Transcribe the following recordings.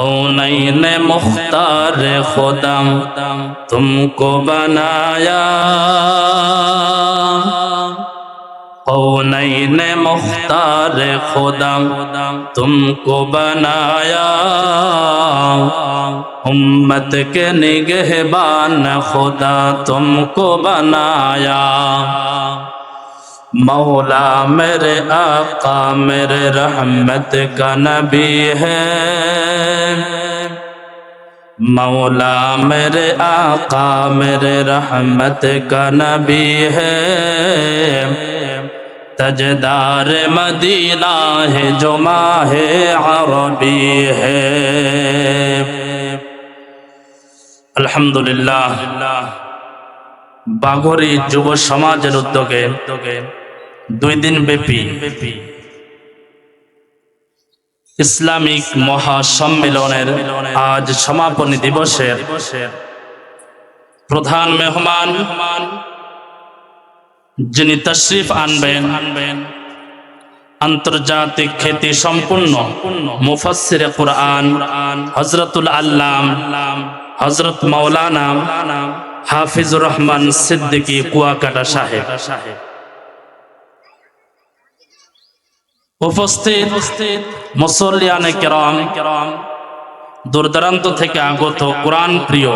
कौनैन मुख्तार खुदा तुमको बनाया, कौनैन मुख्तार खुदा तुमको बनाया, उम्मत के निगहबान खुदा तुमको बनाया। मौला मेरे आका मेरे रहमत का नबी है, मौला मेरे आका मेरे रहमत का नबी है, तजदार मदीना है जो माहे अरबी है। अल्हम्दुलिल्लाह, बागोरी যুব সমাজের উদ্যোগে 2 দিন ব্যাপী ইসলামিক মহাসম্মেলনের আজ সমাপনী দিবসের প্রধান মেহমান যিনি তশরিফ আনবেন আন্তর্জাতিক খ্যাতি সম্পন্ন মুফাসসিরে কুরআন হযরতুল আল্লাম হযরত মাওলানা হাফিজুর রহমান সিদ্দিকী কুয়াকাটা সাহেব। উপস্থিত মুসল্লিয়ানে কেরাম, দূর দূরান্ত থেকে আগত কোরআন প্রিয়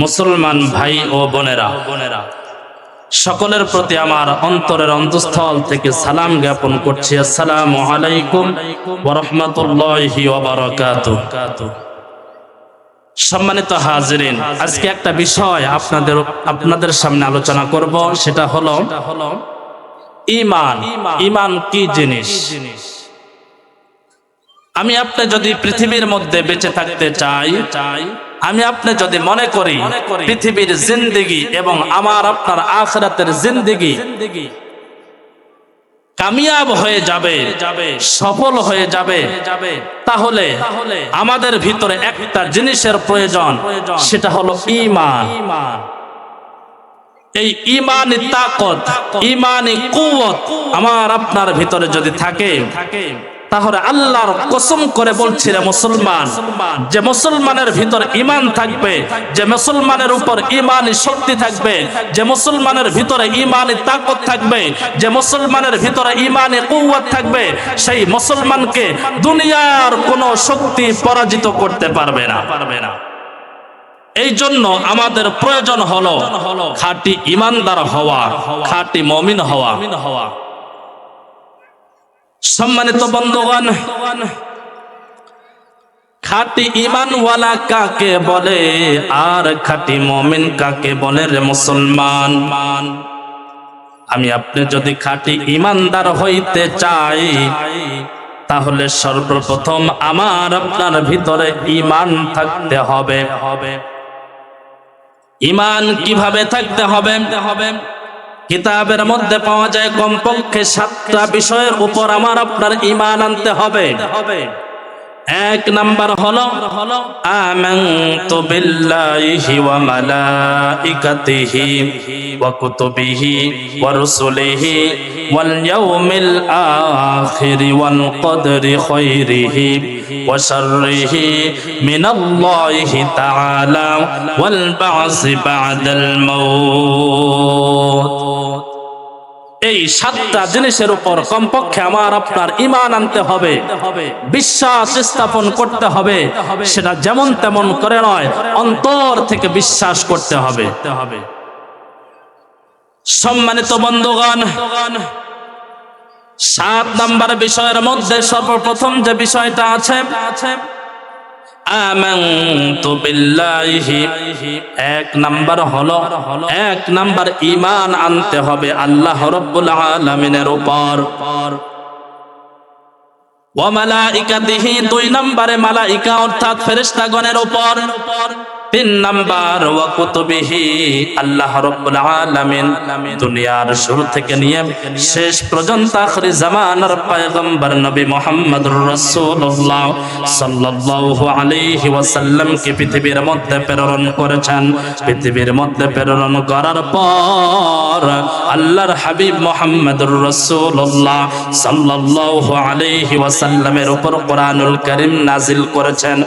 মুসলমান ভাই ও বোনেরা, সকলের প্রতি আমার অন্তরের অন্তঃস্থল থেকে সালাম জ্ঞাপন করছি। আসসালামু আলাইকুম ওয়া রাহমাতুল্লাহি ওয়া বারাকাতুহু। সম্মানিত হাজিরিন, আজকে একটা বিষয় আপনাদের সামনে আলোচনা করব, সেটা হলো ঈমান। ঈমান কি জিনিস? আমি আপনি যদি পৃথিবীর মধ্যে বেঁচে থাকতে চাই, আমি আপনি যদি মনে করি পৃথিবীর জিন্দেগি এবং আমার আপনার আখিরাতের জিন্দেগি কামিয়াব হয়ে যাবে, সফল হয়ে যাবে, তাহলে আমাদের ভিতরে একটা জিনিসের প্রয়োজন, সেটা হলো ঈমান। এই ঈমানি তাকত, ঈমানি কুওয়াত আমার আপনার ভিতরে যদি থাকে, তাহলে আল্লাহর কসম করে বলছি রে মুসলমান, যে মুসলমানের ভিতর ঈমান থাকবে, যে মুসলমানের উপর ঈমানি শক্তি থাকবে, যে মুসলমানের ভিতরে ঈমানি তাকত থাকবে, যে মুসলমানের ভিতরে ঈমানি কুওয়াত থাকবে, সেই মুসলমানকে দুনিয়ার কোনো শক্তি পরাজিত করতে পারবে না। এই জন্য আমাদের প্রয়োজন হলো খাঁটি ঈমানদার হওয়া, খাঁটি মুমিন হওয়া। সম্মানিত বন্ধুগণ, খাঁটি ঈমানওয়ালা কাকে বলে আর খাঁটি মুমিন কাকে বলে রে মুসলমান? আমি আপনি যদি খাঁটি ঈমানদার হইতে চাই, তাহলে সর্বপ্রথম আমার আপনার ভিতরে ঈমান থাকতে হবে। ঈমান কিভাবে থাকতে হবে? কিতাবের মধ্যে পাওয়া যায় কমপক্ষে 7টা বিষয়ের উপর আমার আপনার ঈমান আনতে হবে। 1 নাম্বার হলো আমানতু বিল্লাহি ওয়া মালাইকাতিহি ওয়া কুতুবিহি ওয়া রুসুলিহি ওয়াল ইয়াউমিল আখির ওয়াল কদরি খায়রিহি ওয়া শাররিহি মিনাল্লাহি তাআলা ওয়াল বা'সি বা'দাল মাউত। এই 7টা জিনিসের উপর কমপক্ষে আমার আপনার ঈমান আনতে হবে, বিশ্বাস স্থাপন করতে হবে। সেটা যেমন তেমন করে নয়, অন্তর থেকে বিশ্বাস করতে হবে। সম্মানিত বন্ধুগণ, 7 নাম্বার বিষয়ের মধ্যে সর্বপ্রথম যে বিষয়টা আছে, আমানতু বিল্লাহি, 1 নাম্বার হলো 1 নাম্বার ঈমান আনতে হবে আল্লাহ রাব্বুল আলামিনের উপর। ওয়া মালাইকাতিহি, 2 নম্বরে মালাইকা অর্থাৎ ফেরেশতাগণের উপর। তিন নাম্বার ওয়া কুতুবিহি, আল্লাহ রাব্বুল আলামিন দুনিয়ার শুরু থেকে নিয়ে শেষ পর্যন্ত আখির জামানার পয়গম্বর নবী মুহাম্মদুর রাসূলুল্লাহ সাল্লাল্লাহু আলাইহি ওয়াসাল্লামকে পৃথিবীর মধ্যে প্রেরণ করেছেন। পৃথিবীর মধ্যে প্রেরণ করার পর আল্লাহর হাবিব মুহাম্মদুর রাসূলুল্লাহ সাল্লাল্লাহু আলাইহি ওয়াসাল্লামের উপর কোরআনুল কারীম নাজিল করেছেন।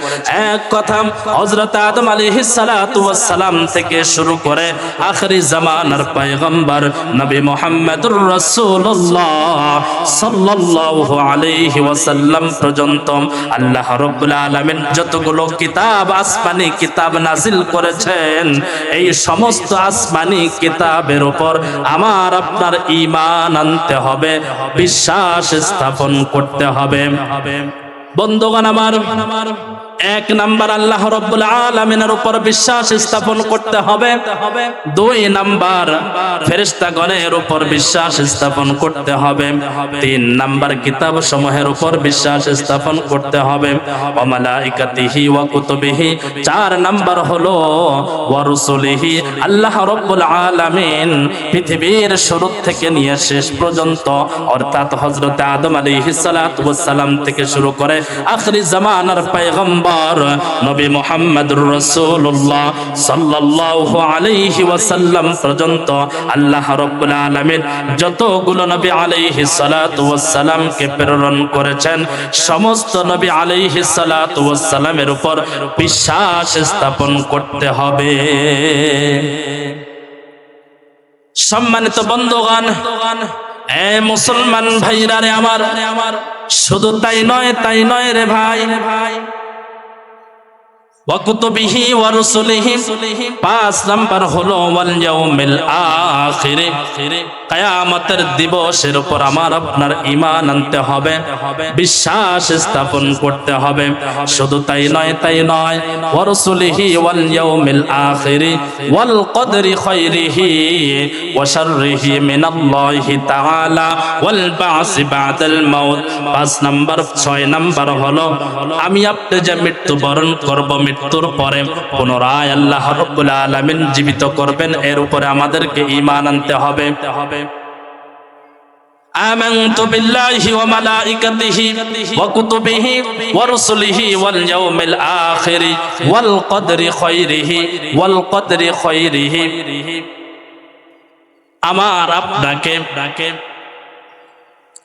এক কথা হযরত আদম আলাইহিস সালাতু ওয়াস সালাম থেকে শুরু করে আখিরি জামানার পয়গম্বর নবী মুহাম্মদুর রাসূলুল্লাহ সাল্লাল্লাহু আলাইহি ওয়াসাল্লাম পর্যন্ত আল্লাহ রাব্বুল আলামিন যতগুলো কিতাব আসমানি কিতাব নাজিল করেছেন, এই সমস্ত আসমানি কিতাবের উপর আমার আপনার ঈমান আনতে হবে, বিশ্বাস স্থাপন করতে হবে। বন্ধুগণ আমার, এক নাম্বার আল্লাহ রাব্বুল আলামিনের উপর বিশ্বাস স্থাপন করতে হবে। দুই নাম্বার ফেরেশতাগণের উপর বিশ্বাস স্থাপন করতে হবে। তিন নাম্বার কিতাব সমূহের উপর বিশ্বাস স্থাপন করতে হবে। ওয়া মালাইকাতিহি ওয়া কুতুবিহি, চার নাম্বার হলো ওয়া রুসুলিহি। আল্লাহ রাব্বুল আলামিন পৃথিবীর শুরু থেকে নিয়ে শেষ পর্যন্ত, অর্থাৎ হযরত আদম আলাইহিস সালাতু ওয়াস সালাম থেকে শুরু করে আখিরি জামানার পয়গম্বর নবী মুহাম্মদুর রাসূলুল্লাহ সাল্লাল্লাহু আলাইহি ওয়াসাল্লাম পর্যন্ত আল্লাহ রাব্বুল আলামিন যতগুলো নবী আলাইহিস সালাতু ওয়াস সালামকে প্রেরণ করেছেন, সমস্ত নবী আলাইহিস সালাতু ওয়াস সালামের উপর বিশ্বাস স্থাপন করতে হবে। সম্মানিত বন্ধুগণ, এ মুসলমান ভাইরা রে আমার, শুধু তাই নয় রে ভাই, ওয়া কুতুবিহি ওয়া রুসুলিহি। পাঁচ নাম্বার হলো ওয়াল ইয়াউমিল আখির, কিয়ামতের দিবসের উপর আমার আপনার ঈমান আনতে হবে, বিশ্বাস স্থাপন করতে হবে। শুধু তাই নয় ওয়া রুসুলিহি ওয়াল ইয়াউমিল আখির ওয়াল কদরি খায়রিহি ওয়া শাররিহি মিনাল্লাহি তাআলা ওয়াল বা'সি বা'দাল মাউত। পাঁচ নাম্বার, ছয় নাম্বার হলো আমি আপনি যে মৃত্যুবরণ করব, মৃত্যুর পরে পুনরায় আল্লাহ রাব্বুল আলামিন জীবিত করবেন, এর উপরে আমাদেরকে ঈমান আনতে হবে। আমানতু বিল্লাহি ওয়া মালাইকাতিহি ওয়া কুতুবিহি ওয়া রুসুলিহি ওয়াল ইয়াউমিল আখির ওয়াল কদরি খায়রিহি। আমার আপনাকে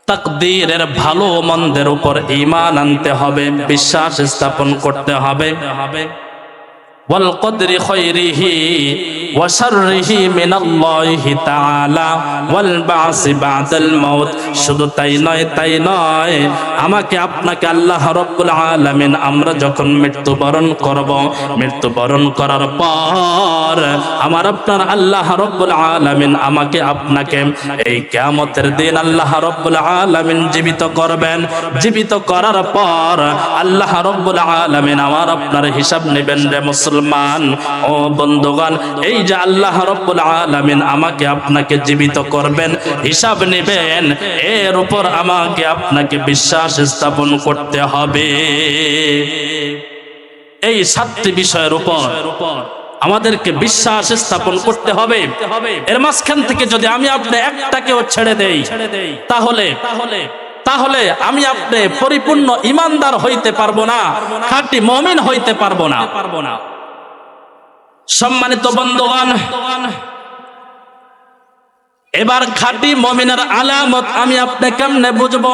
তাকদীরের ভালো মন্দের উপর ঈমান আনতে হবে, বিশ্বাস স্থাপন করতে হবে। ওয়াল কদরি খায়রিহি ওয়া শাররিহি মিনাল্লাহি তাআলা ওয়াল বা'সি বা'দাল মাউত। শুধু তাই নয় আমাকে আপনাকে আল্লাহ রাব্বুল আলামিন আমরা যখন মৃত্যুবরণ করব, মৃত্যুবরণ করার পর আমার আপনার আল্লাহ রাব্বুল আলামিন আমাকে আপনাকে এই কিয়ামতের দিন আল্লাহ রাব্বুল আলামিন জীবিত করবেন। জীবিত করার পর আল্লাহ রাব্বুল আলামিন আমার আপনার হিসাব নেবেন রে মুসলমান ও বন্ধুগণ। এই যে আল্লাহ রাব্বুল আলামিন আমাকে আপনাকে জীবিত করবেন, হিসাব নেবেন, এর উপর আমাকে আপনাকে বিশ্বাস স্থাপন করতে হবে। এই সাতটি বিষয়ের উপর আমাদেরকে বিশ্বাস স্থাপন করতে হবে। এর মাঝখান থেকে যদি আমি আপনি একটাকেও ছেড়ে দেই, তাহলে আমি আপনি পরিপূর্ণ ঈমানদার হইতে পারবো না, খাঁটি মুমিন হইতে পারবো না। সম্মানিত বন্ধুগণ, এবার খাঁটি মুমিনের আলামত আমি আপনি কেমনে বুঝবো?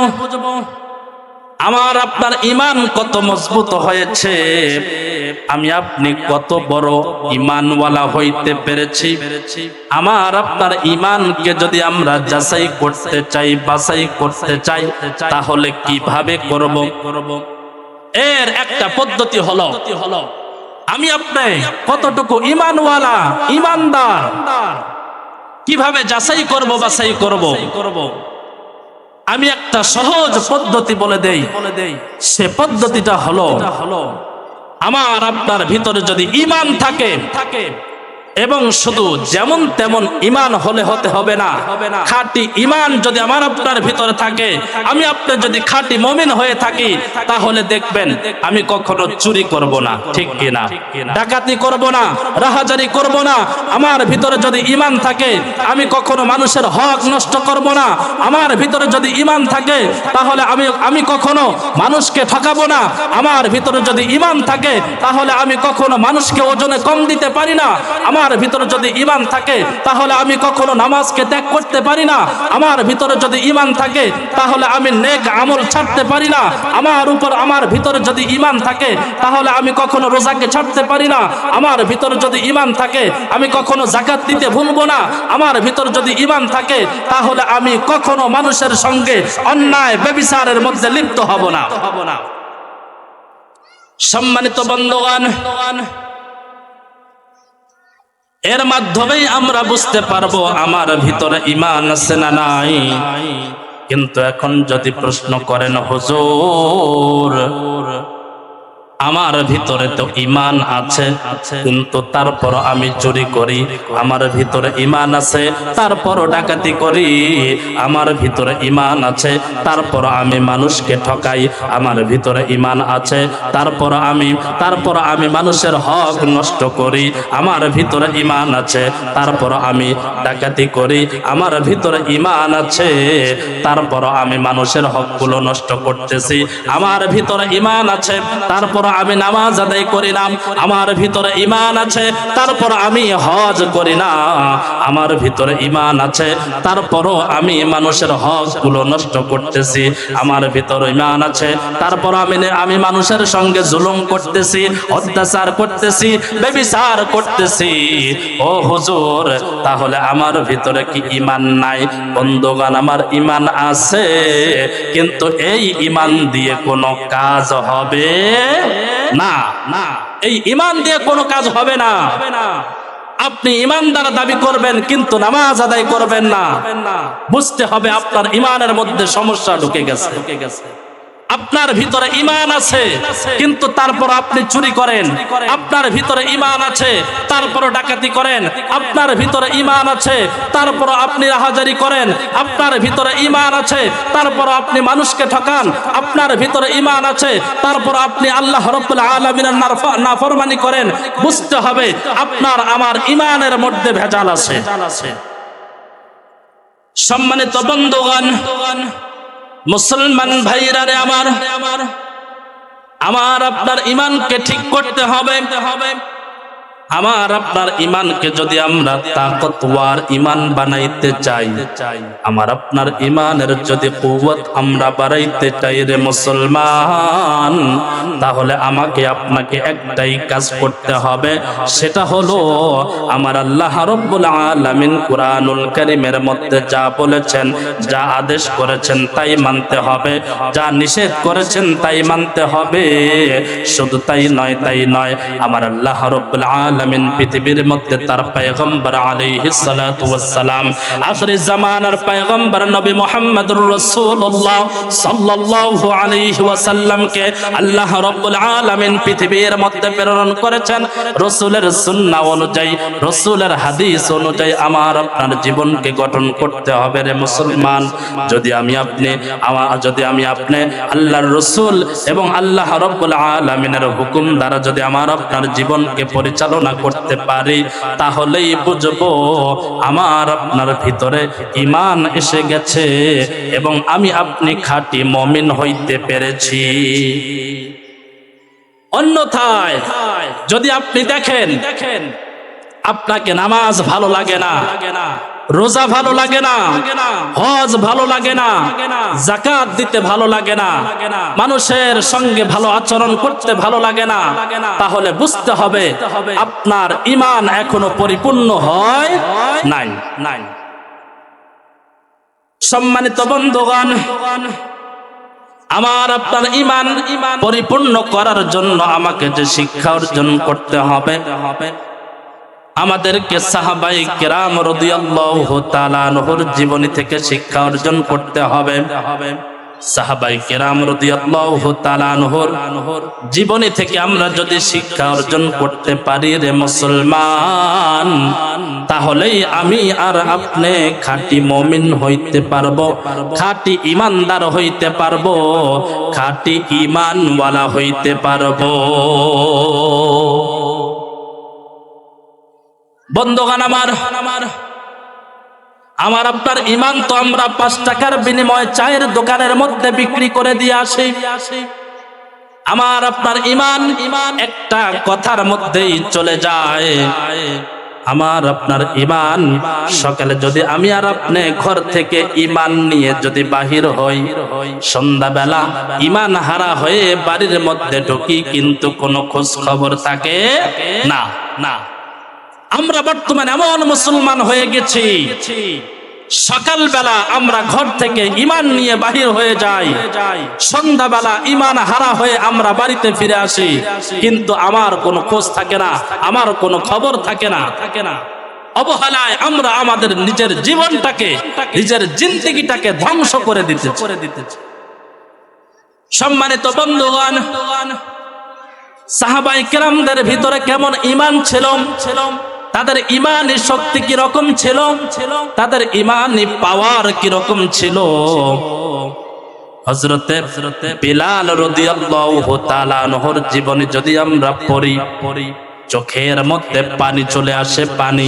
আমার আপনার ঈমান কত মজবুত হয়েছে, আমি আপনি কত বড় ঈমানওয়ালা হইতে পেরেছি। আমার আপনার ঈমানকে যদি আমরা যাচাই করতে চাই, বাছাই করতে চাই, তাহলে কিভাবে করব? এর একটা পদ্ধতি হলো আমি আপনি কতটুকু ঈমানওয়ালা, ঈমানদার, কিভাবে যাচাই করব, বাছাই করব? আমি একটা সহজ পদ্ধতি বলে দেই। সে পদ্ধতিটা হলো আমার আপনার ভিতরে যদি ঈমান থাকে, এবং শুধু যেমন তেমন ঈমান হলে হতে হবে না, খাঁটি ঈমান যদি আমার আপনার ভিতরে থাকে, আমি আপনি যদি খাঁটি মুমিন হয়ে থাকি, তাহলে দেখবেন আমি কখনো চুরি করব না, ঠিক কি না? ডাকাতি করব না, রাহাজানি করব না। আমার ভিতরে যদি ঈমান থাকে, আমি কখনো মানুষের হক নষ্ট করব না। আমার ভিতরে যদি ঈমান থাকে, তাহলে আমি কখনো মানুষকে ঠকাবো না। আমার ভিতরে যদি ঈমান থাকে, তাহলে আমি কখনো মানুষকে ওজনে কম দিতে পারি না। আমার ভিতরে যদি ঈমান থাকে, তাহলে আমি কখনো নামাজকে ত্যাগ করতে পারি না। আমার ভিতরে যদি ঈমান থাকে, তাহলে আমি নেক আমল ছাড়তে পারি না। আমার ভিতরে যদি ঈমান থাকে, তাহলে আমি কখনো রোজাকে ছাড়তে পারি না। আমার ভিতরে যদি ঈমান থাকে, আমি কখনো যাকাত দিতে ভুলবো না। আমার ভিতরে যদি ঈমান থাকে, তাহলে আমি কখনো মানুষের সঙ্গে অন্যায় ব্যভিচারের মধ্যে লিপ্ত হব না। সম্মানিত বন্ধুগণ, এর মাধ্যমেই আমরা বুঝতে পারবো আমার ভিতরে ঈমান আছে না নাই। কিন্তু এখন যদি প্রশ্ন করেন, হুজুর আমার ভিতরে তো ঈমান আছে, কিন্তু তারপর আমি চুরি করি। আমার ভিতরে ঈমান আছে, তারপর ডাকাতি করি। আমার ভিতরে ঈমান আছে, তারপর আমি মানুষকে ঠকাই। আমার ভিতরে ঈমান আছে, তারপর আমি মানুষের হক নষ্ট করি। আমার ভিতরে ঈমান আছে, তারপর আমি ডাকাতি করি। আমার ভিতরে ঈমান আছে, তারপর আমি মানুষের হকগুলো নষ্ট করতেছি। আমার ভিতরে ঈমান আছে, তারপর আমি নামাজ আদায় করি না। আমার ভিতরে ঈমান আছে, তারপর আমি হজ করি না। আমার ভিতরে ঈমান আছে, তারপরও আমি মানুষের হকগুলো নষ্ট করতেছি। আমার ভিতরে ঈমান আছে, তারপর আমি মানুষের সঙ্গে জুলুম করতেছি, অত্যাচার করতেছি, ব্যভিচার করতেছি। ও হুজুর, তাহলে আমার ভিতরে কি ঈমান নাই? বন্ধুগণ, আমার ঈমান আছে, কিন্তু এই ঈমান দিয়ে কোনো কাজ হবে না। এই ঈমান দিয়ে কোনো কাজ হবে না। আপনি ঈমানদার দাবি করবেন, কিন্তু নামাজ আদায় করবেন না। বুঝতে হবে আপনার ঈমানের মধ্যে সমস্যা ঢুকে গেছে। আপনার ভিতরে ঈমান আছে, কিন্তু তারপর আপনি চুরি করেন। আপনার ভিতরে ঈমান আছে, তারপর ডাকাতি করেন। আপনার ভিতরে ঈমান আছে, তারপর আপনি রাহাজারি করেন। আপনার ভিতরে ঈমান আছে, তারপর আপনি মানুষকে ঠকান। আপনার ভিতরে ঈমান আছে, তারপর আপনি আল্লাহ রাব্বুল আলামিনের নাফরমানি করেন। বুঝতে হবে আপনার আমার ঈমানের মধ্যে ভেজাল আছে। সম্মানিত বন্ধুগণ, মুসলমান ভাইরা রে আমার আপনার ঈমানকে ঠিক করতে হবে। আমার আপনার ঈমানকে যদি আমরা তাকওয়ার ঈমান বানাইতে চাই, আমার আপনার ঈমানের যদি কুওয়াত আমরা বাড়াইতে চাই রে মুসলমান, তাহলে আমাকে আপনাকে একটাই কাজ করতে হবে। সেটা হলো আমার আল্লাহ রাব্বুল আলামিন কুরআনুল কারীমের মধ্যে যা বলেছেন, যা আদেশ করেছেন তাই মানতে হবে, যা নিষেধ করেছেন তাই মানতে হবে। শুধু তাই নয়, আমার আল্লাহ রাব্বুল আলামিন পৃথিবীর মধ্যে তার পয়গম্বর আলাইহিস সালাতু ওয়াস সালাম, আখির জামানার পয়গম্বর নবী মুহাম্মদুর রাসূলুল্লাহ সাল্লাল্লাহু আলাইহি ওয়াসাল্লামকে আল্লাহ রাব্বুল আলামিন পৃথিবীর মধ্যে প্রেরণ করেছেন। রাসূলের সুন্নাহ অনুযায়ী, রাসূলের হাদিস অনুযায়ী আমার আপনার জীবনকে গঠন করতে হবে রে মুসলমান। যদি আমি আপনি আল্লাহর রাসূল এবং আল্লাহ রাব্বুল আলামিনের হুকুম দ্বারা যদি আমার আপনার জীবনকে পরিচালনা করতে পারি, তাহলেই বুঝবো আমার আপনার ভিতরে ঈমান এসে গেছে এবং আমি আপনি খাঁটি মুমিন হইতে পেরেছি। অন্যথায় যদি আপনি দেখেন আপনাকে নামাজ ভালো লাগে না, রোজা ভালো লাগে না, হজ ভালো লাগে না, যাকাত দিতে ভালো লাগে না, মানুষের সঙ্গে ভালো আচরণ করতে ভালো লাগে না, তাহলে বুঝতে হবে আপনার ঈমান এখনো পরিপূর্ণ হয় নাই। সম্মানিত বন্ধুগণ, আমার আপনার ঈমান পরিপূর্ণ করার জন্য আমাকে যে শিক্ষা অর্জন করতে হবে, আমাদেরকে সাহাবায়ে কেরাম রাদিয়াল্লাহু তাআলা আনহুর জীবনী থেকে শিক্ষা অর্জন করতে হবে। সাহাবায়ে কেরাম রাদিয়াল্লাহু তাআলা আনহুর জীবনী থেকে আমরা যদি শিক্ষা অর্জন করতে পারি রে মুসলমান, তাহলেই আমি আর আপনি খাঁটি মুমিন হইতে পারবো, খাঁটি ঈমানদার হইতে পারবো, খাঁটি ঈমানওয়ালা হইতে পারবো। বন্ধুগণ আমার আপনার ঈমান তো আমরা 5 টাকার বিনিময়ে চায়ের দোকানের মধ্যে বিক্রি করে দিয়ে আসি। আমার আপনার ঈমান একটা কথার মধ্যেই চলে যায়। আমার আপনার ঈমান সকালে যদি আমি আর আপনি ঘর থেকে ঈমান নিয়ে যদি বাহির হই, সন্ধ্যাবেলা ঈমান হারা হয়ে বাড়ির মধ্যে ঢুকি, কিন্তু কোনো খোঁজ খবর থাকে না। আমরা বর্তমানে এমন মুসলমান হয়ে গেছি, সকালবেলা আমরা ঘর থেকে ঈমান নিয়ে বাহির হয়ে যাই, সন্ধ্যাবেলা ঈমান হারা হয়ে আমরা বাড়িতে ফিরে আসি, কিন্তু আমার কোনো খোঁজ থাকে না, আমার কোনো খবর থাকে না। অবহেলায় আমরা আমাদের নিজের জীবনটাকে, নিজের জিন্দেগিটাকে ধ্বংস করে দিতেছি। সম্মানিত বন্ধুগণ, সাহাবায়ে কেরামদের ভিতরে কেমন ঈমান ছিল, তাদের ঈমানী শক্তি কি রকম ছিল, তাদের ঈমানী পাওয়ার কি রকম ছিল। হযরতে বিলাল রাদিয়াল্লাহু তাআলা আনহুর জীবনী যদি আমরা পড়ি, চোখের মধ্যে পানি চলে আসে, পানি।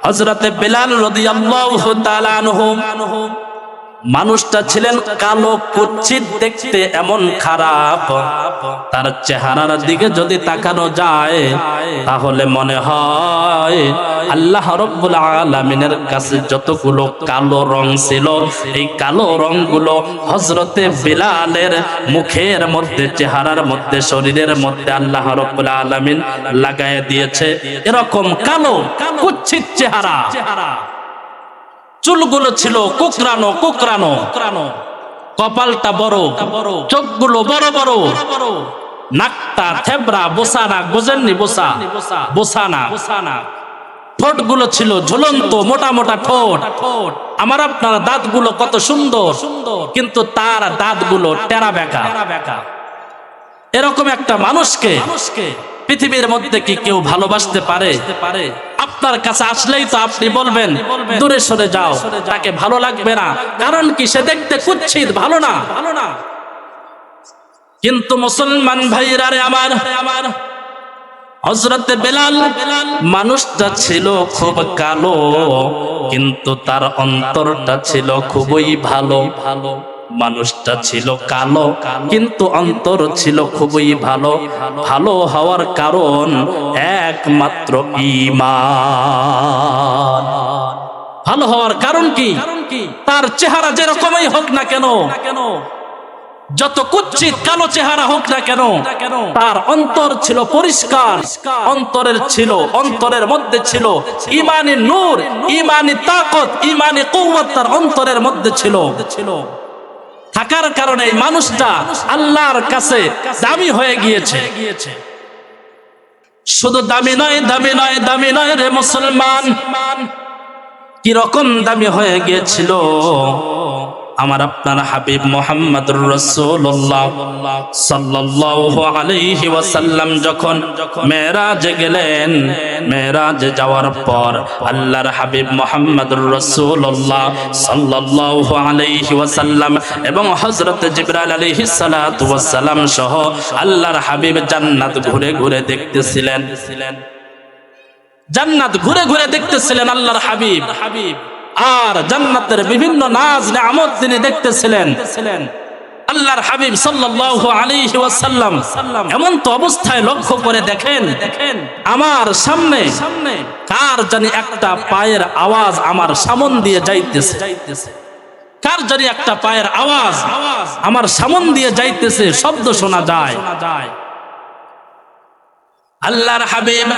হযরতে বিলাল রাদিয়াল্লাহু তাআলা আনহু মানুষটা ছিলেন কালো, কুৎসিত দেখতে, এমন খারাপ। তার চেহারার দিকে যদি তাকানো যায় তাহলে মনে হয় আল্লাহ রাব্বুল আলামিনের কাছে যতগুলো কালো রং ছিল, এই কালো রংগুলো হযরতে বিলালের মুখের মধ্যে, চেহারার মধ্যে, শরীরের মধ্যে আল্লাহ রাব্বুল আলামিন লাগায় দিয়েছে। এরকম কালো কুৎসিত চেহারা, চুলগুলো ছিল কুকরানো, কপালটা বড়, চোখগুলো বড় বড়, নাকটা থেবড়া, বোসানা, গোজেননি বোসানা, ঠোঁটগুলো ছিল ঝুলন্ত, মোটা মোটা ঠোঁট। আমার আপনার দাঁতগুলো কত সুন্দর, কিন্তু তার দাঁতগুলো টেরা বেঁকা। এরকম একটা মানুষকে পৃথিবীর মধ্যে কি কেউ ভালোবাসতে পারে? আপনার কাছে আসলেই তো আপনি বলবেন দূরে সরে যাও, তাকে ভালো লাগবে না। কারণ কি? সে দেখতে কুৎসিত, ভালো না। কিন্তু মুসলমান ভাইরা রে আমার, হযরতে বেলাল মানুষটা ছিল খুব কালো, কিন্তু তার অন্তরটা ছিল খুবই ভালো। মানুষটা ছিল কালো, কিন্তু অন্তর ছিল খুবই ভালো। ভালো হওয়ার কারণ একমাত্র ঈমান। ভালো হওয়ার কারণ কি? তার চেহারা যেরকমই হোক না কেন, যত কুৎসিত কালো চেহারা হোক না কেন, তার অন্তর ছিল পরিষ্কার। অন্তরের মধ্যে ছিল ঈমানী নূর, ঈমানী তাকত, ঈমানী কুওয়াত তার অন্তরের মধ্যে ছিল। থাকার কারণে এই মানুষটা আল্লাহর কাছে দামি হয়ে গিয়েছে। শুধু দামি নয় রে মুসলমান, কি রকম দামি হয়ে গিয়েছিল। আমার আপনার হাবিব মুহাম্মদুর রাসূলুল্লাহ সাল্লাল্লাহু আলাইহি ওয়াসাল্লাম যখন মেরাজে গেলেন, মেরাজে যাওয়ার পর আল্লাহর হাবিব মুহাম্মদুর রাসূলুল্লাহ সাল্লাল্লাহু আলাইহি ওয়াসাল্লাম এবং হযরত জিবরাইল আলাইহিস সালাতু ওয়াস সালাম সহ আল্লাহর হাবিব জান্নাত ঘুরে ঘুরে দেখতেছিলেন। জান্নাত ঘুরে ঘুরে দেখতেছিলেন আল্লাহর হাবিব, আর জান্নাতের বিভিন্ন নাজ নিয়ামত তিনি দেখতেছিলেন। আল্লাহর হাবিব সাল্লাল্লাহু আলাইহি ওয়াসাল্লাম এমন তো অবস্থায় লক্ষ্য করে দেখেন, আমার সামনে কার জানি একটা পায়ের আওয়াজ আমার সামন দিয়ে যাইতেছে। কার জানি একটা পায়ের আওয়াজ আমার সামন দিয়ে যাইতেছে, শব্দ শোনা যায়। আল্লাহর হাবিব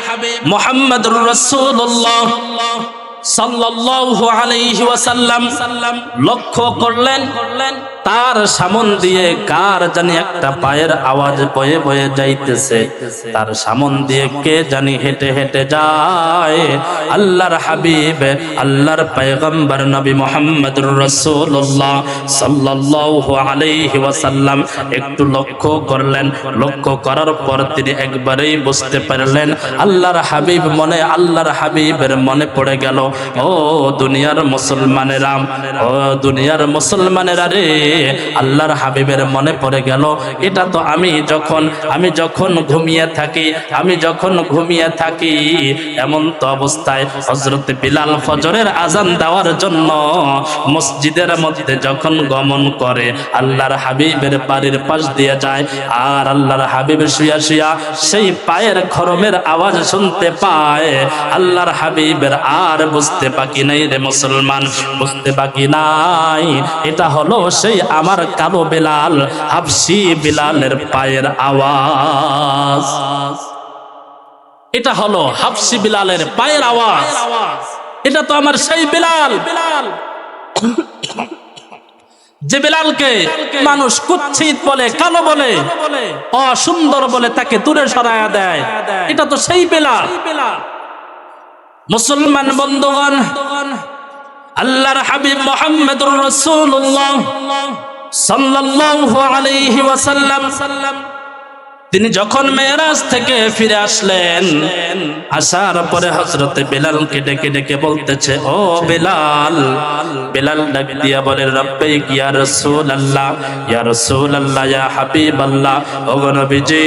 মুহাম্মদুর রাসূলুল্লাহ সাল্লাল্লাহু আলাইহি ওয়াসাল্লাম লক্ষ্য করলেন তার সামন দিয়ে কার জানি একটা পায়ের আওয়াজ বয়ে বয়ে যাইতেছে, তার সামন দিয়ে কে জানি হেঁটে হেঁটে যায়। আল্লাহর হাবিব, আল্লাহর পয়গম্বর নবী মুহাম্মদুর রাসূলুল্লাহ সাল্লাল্লাহু আলাইহি ওয়াসাল্লাম একটু লক্ষ্য করলেন। লক্ষ্য করার পর তিনি একবারেই বুঝতে পারলেন আল্লাহর হাবিব মনে, আল্লাহর হাবিবের মনে পড়ে গেল, ও দুনিয়ার মুসলমানেরা, ও দুনিয়ার মুসলমানেরা রে, আল্লাহর হাবিবের মনে পড়ে গেল, এটা তো আমি যখন ঘুমিয়ে থাকি এমন তো অবস্থায় হযরত বিলাল ফজরের আজান দেওয়ার জন্য মসজিদের মধ্যে যখন গমন করে আল্লাহর হাবিবের বাড়ির পাশ দিয়ে যায়, আর আল্লাহর হাবিব শুয়া শুয়া সেই পায়ের খরমের আওয়াজ শুনতে পায়। আল্লাহর হাবিবের আর বুঝতে বাকি নাই রে মুসলমান, বুঝতে বাকি নাই, এটা হলো সেই আমার কালো বিলাল, হাবশী বিলালের পায়ের আওয়াজ। এটা হলো হাবশী বিলালের পায়ের আওয়াজ। এটা তো আমার সেই বিলাল, যে বিলালকে মানুষ কুৎসিত বলে, কালো বলে, অসুন্দর বলে তাকে দূরে সরায়া দেয়। এটা তো সেই বিলাল। মুসলমান বন্ধুগণ, আল্লাহর হাবিব মুহাম্মদুর রাসূলুল্লাহ সাল্লাল্লাহু আলাইহি ওয়াসাল্লাম তিনি যখন মেরাজ থেকে ফিরে আসলেন, আসার পরে হযরত বিলালকে ডেকে ডেকে বলতেছে, ও বিলাল। বিলাল ডাক দিয়া বলে, রব্বাইক ইয়া রাসূলুল্লাহ, ইয়া রাসূলুল্লাহ, ইয়া হাবিবাল্লাহ, ও গো নবীজি,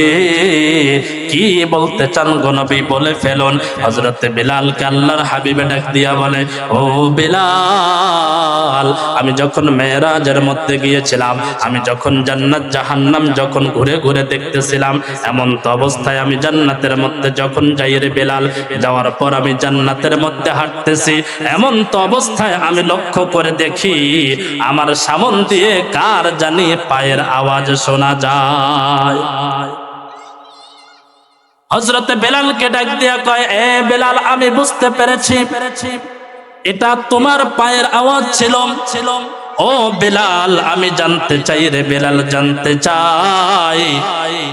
কি বলতে চান গো নবী, বলে ফেলুন। হযরত বিলালকে আল্লাহর হাবিবে ডাক দিয়া বলে, ও বিলাল, আমি যখন মেরাজের মধ্যে গিয়েছিলাম, আমি যখন জান্নাত জাহান্নাম যখন ঘুরে ঘুরে দেখতেছিলাম, এমন তো অবস্থায় আমি জান্নাতের মধ্যে যখন যাই রে বিলাল, যাওয়ার পর আমি জান্নাতের মধ্যে হাঁটতেছি, এমন তো অবস্থায় আমি লক্ষ্য করে দেখি আমার সামন দিয়ে কার জানি পায়ের আওয়াজ শোনা যায়। হযরত বিলালকে ডাক দিয়া কয়, এ বিলাল, আমি বুঝতে পেরেছি এটা তোমার পায়ের আওয়াজ ছিল। ও বিলাল, আমি জানতে চাই রে বিলাল, জানতে চাই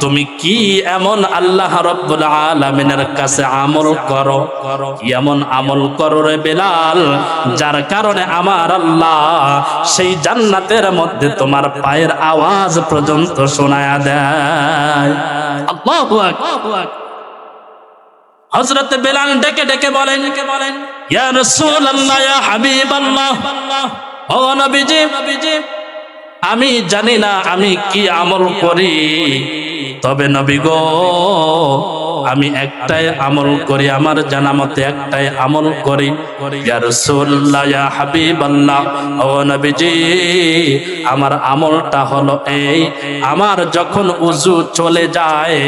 তুমি কি এমন আল্লাহ রাব্বুল আলামিনের কাছে আমল করো, এমন আমল করো রে বিলাল, যার কারণে আমার আল্লাহ সেই জান্নাতের মধ্যে তোমার পায়ের আওয়াজ পর্যন্ত শোনায়া দেয়। আল্লাহু আকবার। হযরত বিলাল ডেকে ডেকে বলেন, ইয়া রাসূলুল্লাহ, ইয়া হাবিবাল্লাহ, ও নবীজি, আমি জানি না আমি কি আমল করি, তবে নবী গো, আমি একটাই আমল করি, আমার জানা মতে একটাই আমল করি। ইয়া রাসূলুল্লাহ, ইয়া হাবিবাল্লাহ, ও নবীজি, আমার আমলটা হলো এই, আমার যখন উযু চলে যায়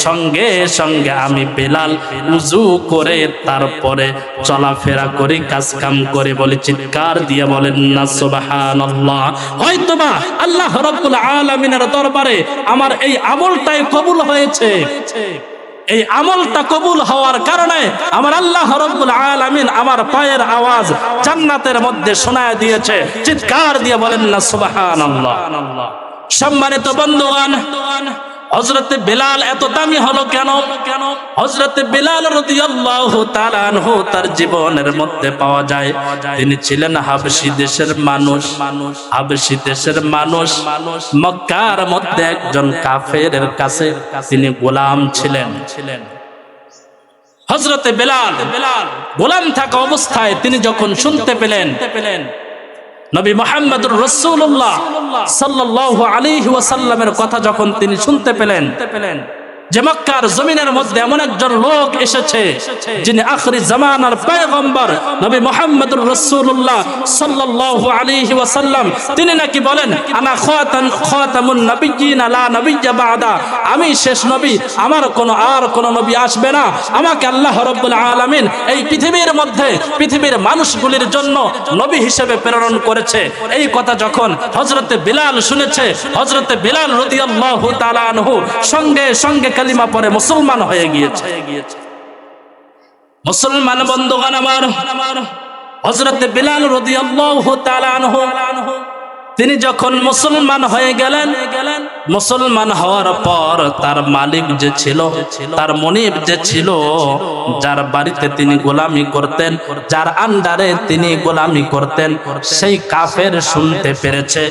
সঙ্গে সঙ্গে আমি বিলাল উযু করে তারপরে চলাফেরা করি, কাজ কাম করে, বলে চিৎকার দিয়ে বলেন না সুবহানাল্লাহ। হয়তোবা আল্লাহ রাব্বুল আলামিনের দরবারে আমার এই আমলটাই কবুল হয়েছে। এই আমলটা কবুল হওয়ার কারণে আমার আল্লাহ রাব্বুল আলামিন আমার পায়ের আওয়াজ জান্নাতের মধ্যে শোনায় দিয়েছে। চিৎকার দিয়ে বলেন না সুবহানাল্লাহ। সম্মানিত বন্ধুগণ, হযরত বিলাল এত দামি হলো কেন? হযরত বিলাল রাদিয়াল্লাহু তাআলা আনহু তার জীবনের মধ্যে পাওয়া যায় তিনি ছিলেন হাবশী দেশের মানুষ। হাবশী দেশের মানুষ, মক্কার মধ্যে একজন কাফেরের কাছে তিনি গোলাম ছিলেন। হযরত বিলাল গোলাম থাকা অবস্থায় তিনি যখন শুনতে পেলেন নবী মুহাম্মদুর রাসূলুল্লাহ সাল্লাল্লাহু আলাইহি ওয়াসাল্লামের কথা, যখন তিনি শুনতে পেলেন যে মক্কার জমিনের মধ্যে এমন একজন লোক এসেছে যিনি আখিরি জামানার পয়গম্বর নবী মুহাম্মদুর রাসূলুল্লাহ সাল্লাল্লাহু আলাইহি ওয়াসাল্লাম, তিনি নাকি বলেন, আনা খাতামুন নাবিয়্যিনা লা নাবিয়্যা বাদা, আমি শেষ নবী, আমার কোনো নবী আসবে না, আমাকে আল্লাহ রাব্বুল আলামিন এই পৃথিবীর মধ্যে পৃথিবীর মানুষগুলির জন্য নবী হিসেবে প্রেরণ করেছে। এই কথা যখন হযরত বিলাল শুনেছে, হযরত বিলাল রাদিয়াল্লাহু তাআলা আনহু সঙ্গে সঙ্গে কালিমা পড়ে মুসলমান হয়ে গিয়েছে। মুসলমান বন্ধুগণ আমার, হযরত বিলাল রাদিয়াল্লাহু তাআলা আনহু তিনি যখন মুসলমান হয়ে গেলেন, মুসলমান হওয়ার পর তার মালিক যে ছিল, তার মনিব যে ছিল, যার বাড়িতে তিনি গোলামি করতেন, যার আন্ডারে তিনি গোলামি করতেন, সেই কাফের শুনতে পেরেছে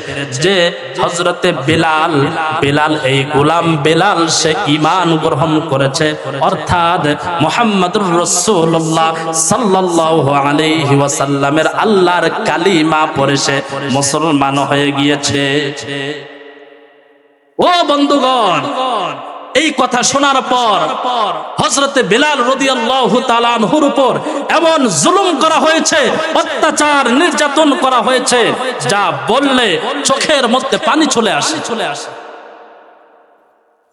যে হযরতে বিলাল এই গোলাম বিলাল সে ঈমান গ্রহণ করেছে, অর্থাৎ মুহাম্মদুর রাসূলুল্লাহ সাল্লাল্লাহু আলাইহি ওয়াসাল্লামের আল্লাহর কালিমা পড়ে সে মুসলমান হয়ে গিয়েছে। ও বন্ধুগণ, এই কথা শোনার পর হযরতে বিলাল রাদিয়াল্লাহু তাআলা আনহুর উপর এমন জুলুম করা হয়েছে, অত্যাচার নির্যাতন করা হয়েছে, যা বললে চোখের মধ্যে পানি চলে আসে।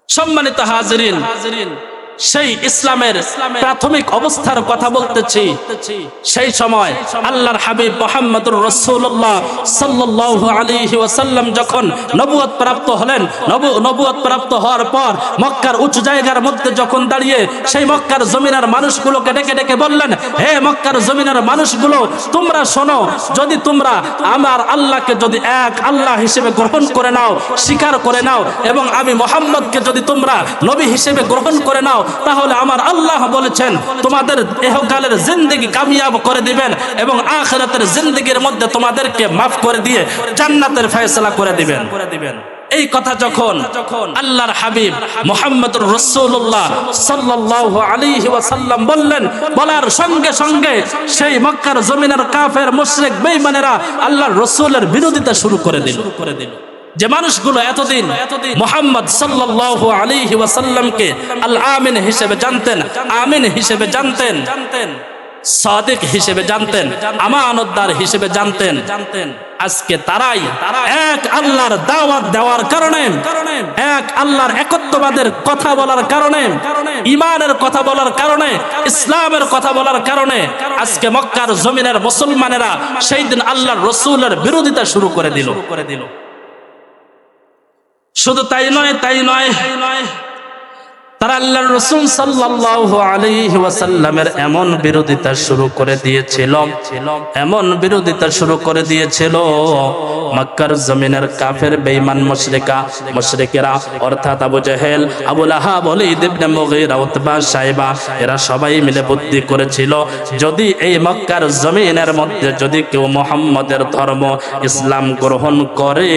সম্মানিত হাজিরিন, সেই ইসলামের প্রাথমিক অবস্থার কথা বলতেছি। সেই সময় আল্লাহর হাবিব মুহাম্মদুর রাসূলুল্লাহ সাল্লাল্লাহু আলাইহি ওয়াসাল্লাম যখন নবুয়ত প্রাপ্ত হলেন, নবুয়ত প্রাপ্ত হওয়ার পর মক্কার উঁচু জায়গার মধ্যে যখন দাঁড়িয়ে সেই মক্কার জমিনের মানুষগুলোকে ডেকে ডেকে বললেন, হে মক্কার জমিনের মানুষগুলো, তোমরা শোনো, যদি তোমরা আমার আল্লাহকে যদি এক আল্লাহ হিসেবে গ্রহণ করে নাও, স্বীকার করে নাও, এবং আমি মুহাম্মদকে যদি তোমরা নবী হিসেবে গ্রহণ করে নাও, তাহলে আমার আল্লাহ বলেছেন তোমাদের ইহকালের জিন্দেগি কামিয়াব করে দিবেন এবং আখিরাতের জিন্দেগির মধ্যে তোমাদেরকে মাফ করে দিয়ে জান্নাতের ফয়সালা করে দিবেন। এই কথা যখন আল্লাহর হাবিব মুহাম্মদুর রাসূলুল্লাহ সাল্লাল্লাহু আলাইহি ওয়াসাল্লাম বললেন, বলার সঙ্গে সঙ্গে সেই মক্কার জমিনের কাফের মুশরিক বেঈমানেরা আল্লাহর রাসূলের বিরোধিতা শুরু করে দিল। যে মানুষগুলো এতদিন মুহাম্মদ সাল্লাল্লাহু আলাইহি ওয়াসাল্লামকে আল আমিন হিসেবে জানতেন, আমিন হিসেবে জানতেন, সাদিক হিসেবে জানতেন, আমানতদার হিসেবে জানতেন, আজকে তারাই এক আল্লাহর দাওয়াত দেওয়ার কারণে, এক আল্লাহর একত্ববাদের কথা বলার কারণে, ঈমানের কথা বলার কারণে, ইসলামের কথা বলার কারণে আজকে মক্কার জমিনের মুসলমানেরা সেই দিন আল্লাহর রাসূলের বিরোধিতা শুরু করে দিল। শুধু তাই নয়, তারা আল্লাহর রাসূল সাল্লাল্লাহু আলাইহি ওয়াসাল্লামের এমন বিরোধিতা শুরু করে দিয়েছিল, মক্কার জমিনের কাফের বেঈমান মুশরিকেরা, অর্থাৎ আবু জেহেল, আবু লাহাব, ওলীদ ইবনে মুগীরা, উতবা, শাইবা, এরা সবাই মিলে বুদ্ধি করেছিল, যদি এই মক্কার জমিনের মধ্যে যদি কেউ মুহাম্মদের ধর্ম ইসলাম গ্রহণ করে,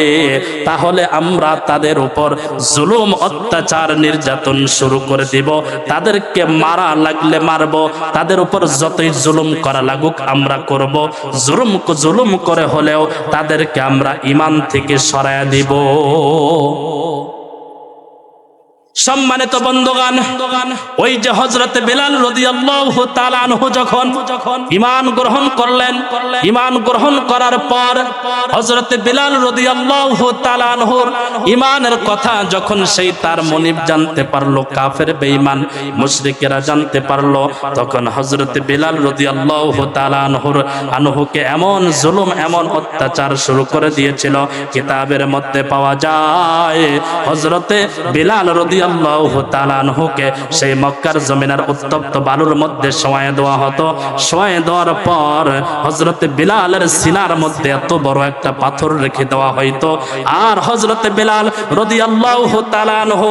তাহলে আমরা তাদের উপর জুলুম, অত্যাচার, নির্যাতন শুরু করে দিব, তাদেরকে মারা লাগলে মারব, তাদের উপর যতই জুলুম করা লাগুক আমরা করব, জুলুম করে হলেও তাদেরকে আমরা ঈমান থেকে সরায়া দিব। সম্মানিত বন্ধুগণ, ওই যে হযরতে বিলাল রাদিয়াল্লাহু তাআলা আনহু যখন ঈমান গ্রহণ করলেন, ঈমান গ্রহণ করার পর হযরতে বিলাল রাদিয়াল্লাহু তাআলা আনহুর ঈমানের কথা যখন সেই তার মনিব জানতে পারলো, কাফের বেঈমান মুশরিকেরা জানতে পারলো, তখন হযরতে বিলাল রাদিয়াল্লাহু তাআলা আনহুকে এমন জুলুম, এমন অত্যাচার শুরু করে দিয়েছিল, কিতাবের মধ্যে পাওয়া যায় হযরতে বিলাল রাদিয়াল্লাহু তাআলা আনহুকে সেই মক্কার জমিনের উত্তপ্ত বালুর মধ্যে শোয়ায় দেওয়া হতো। শোয়ায় দেওয়ার পর হযরতে বিলালের সিনার মধ্যে এত বড় একটা পাথর রেখে দেওয়া হইতো, আর হযরতে বিলাল রাদিয়াল্লাহু তাআলা আনহু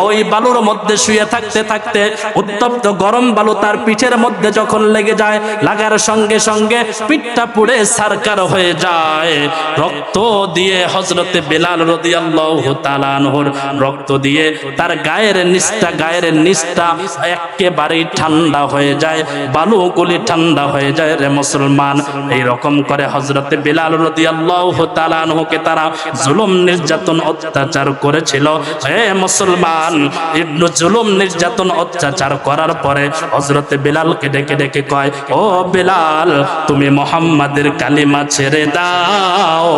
ওই বালুর মধ্যে শুয়ে থাকতে থাকতে উত্তপ্ত গরম বালু তার পিঠের মধ্যে যখন লেগে যায়, লাগার সঙ্গে সঙ্গে পিঠটা পুড়ে ছারখার হয়ে যায়। রক্ত দিয়ে হযরতে বিলাল রাদিয়াল্লাহু তাআলা আনহুর রক্ত দিয়ে তার গায়ের নিচটা একেবারেই ঠান্ডা হয়ে যায়, বালুগুলি ঠান্ডা হয়ে যায়। রে মুসলমান, এই রকম করে হযরতে বিলাল রাদিয়াল্লাহু তাআলা আনহুকে তারা জুলুম, নির্যাতন, অত্যাচার করেছিল। হে মুসলমান, ইবনু জুলুম, নির্যাতন, অত্যাচার করার পরে হযরতে বিলালকে ডেকে ডেকে কয়, ও বিলাল, তুমি মুহাম্মাদের কালিমা ছেড়ে দাও,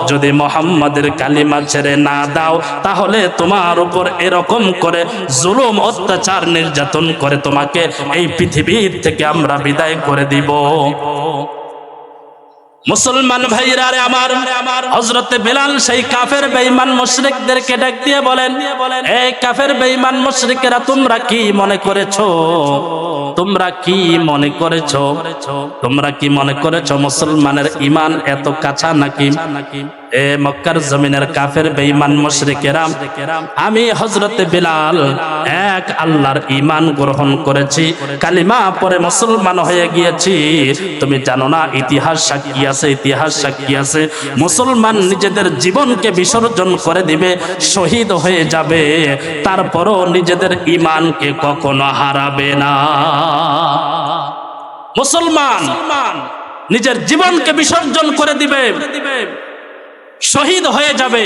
যদি মুহাম্মাদের কালিমা ছেড়ে না দাও তাহলে তোমার উপর এরকম করে জুলুম, অত্যাচার, নির্যাতন করে তোমাকে এই পৃথিবীর থেকে আমরা বিদায় করে দিব। মুসলমান ভাইরা রে আমার, হযরতে বিলাল সেই কাফের বেঈমান মুশরিকদেরকে ডাক দিয়ে বলেন, এই কাফের বেঈমান মুশরিকেরা, তোমরা কি মনে করেছো, তোমরা কি মনে করেছো মুসলমানের ঈমান এত কাঁচা নাকি? এ মক্কার জমিনের কাফের বেঈমান মুশরিকেরা, আমি হযরতে বিলাল এক আল্লাহর ঈমান গ্রহণ করেছি, কালিমা পড়ে মুসলমান হয়ে গিয়েছি। তুমি জানো না, ইতিহাস সাক্ষী আছে মুসলমান নিজেদের জীবনকে বিসর্জন করে দিবে, শহীদ হয়ে যাবে, তারপরও নিজেদের ঈমানকে কখনো হারাবে না। মুসলমান নিজের জীবনকে বিসর্জন করে দিবে, শহীদ হয়ে যাবে,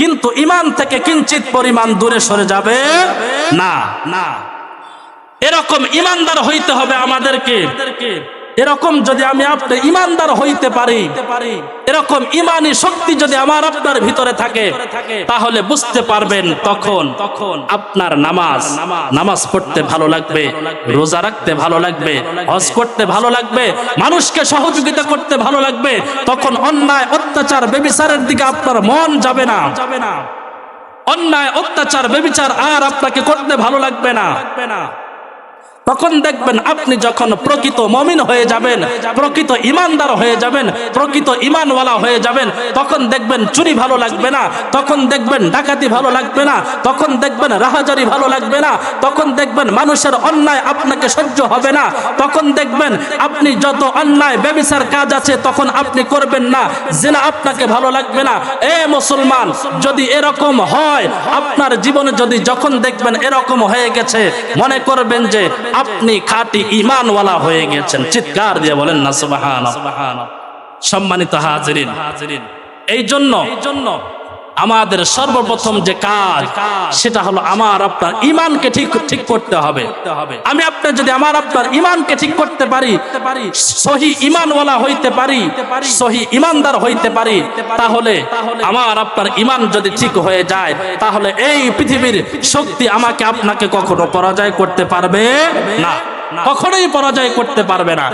কিন্তু ঈমান থেকে কিঞ্চিত পরিমাণ দূরে সরে যাবে না। এরকম ঈমানদার হইতে হবে আমাদেরকে। এরকম যদি আমি আপনি ঈমানদার হইতে পারি, এরকম ঈমানি শক্তি যদি আমার আপনার ভিতরে থাকে, তাহলে বুঝতে পারবেন তখন আপনার নামাজ পড়তে ভালো লাগবে, রোজা রাখতে ভালো লাগবে, হজ করতে ভালো লাগবে, মানুষকে সহযোগিতা করতে ভালো লাগবে। তখন অন্যায় অত্যাচার ব্যভিচারের দিকে আপনার মন যাবে না। অন্যায় অত্যাচার ব্যভিচার আর আপনাকে করতে ভালো লাগবে না। তখন দেখবেন আপনি যখন প্রকৃত মুমিন হয়ে যাবেন, প্রকৃত ঈমানদার হয়ে যাবেন, প্রকৃত ঈমানওয়ালা হয়ে যাবেন, তখন দেখবেন চুরি ভালো লাগবে না, তখন দেখবেন ডাকাতি ভালো লাগবে না, তখন দেখবেন রাহাজারি ভালো লাগবে না, তখন দেখবেন মানুষের অন্যায় আপনাকে সহ্য হবে না, তখন দেখবেন আপনি যত অন্যায় ব্যভিচার কাজ আছে তখন আপনি করবেন না, জিনা আপনাকে ভালো লাগবে না। এ মুসলমান, যদি এরকম হয় আপনার জীবনে, যদি যখন দেখবেন এরকম হয়ে গেছে, মনে করবেন যে আপনি খাঁটি ঈমানওয়ালা হয়ে গেছেন। চিৎকার দিয়ে বলেন না সুবহানাল্লাহ। সম্মানিত হাজিরিন, এই জন্য আমাদের সর্বপ্রথম যে কাজ, সেটা হলো আমার আপনার ঈমানকে ঠিক করতে হবে। আমি আপনি যদি আমার আপনার ঈমানকে ঠিক করতে পারি, সহি ঈমানওয়ালা হইতে পারি, সহি ঈমানদার হইতে পারি, তাহলে আমার আপনার ঈমান যদি ঠিক হয়ে যায়, তাহলে এই পৃথিবীর শক্তি আমাকে আপনাকে কখনো পরাজয় করতে পারবে না, কখনোই পরাজয় করতে পারবে না।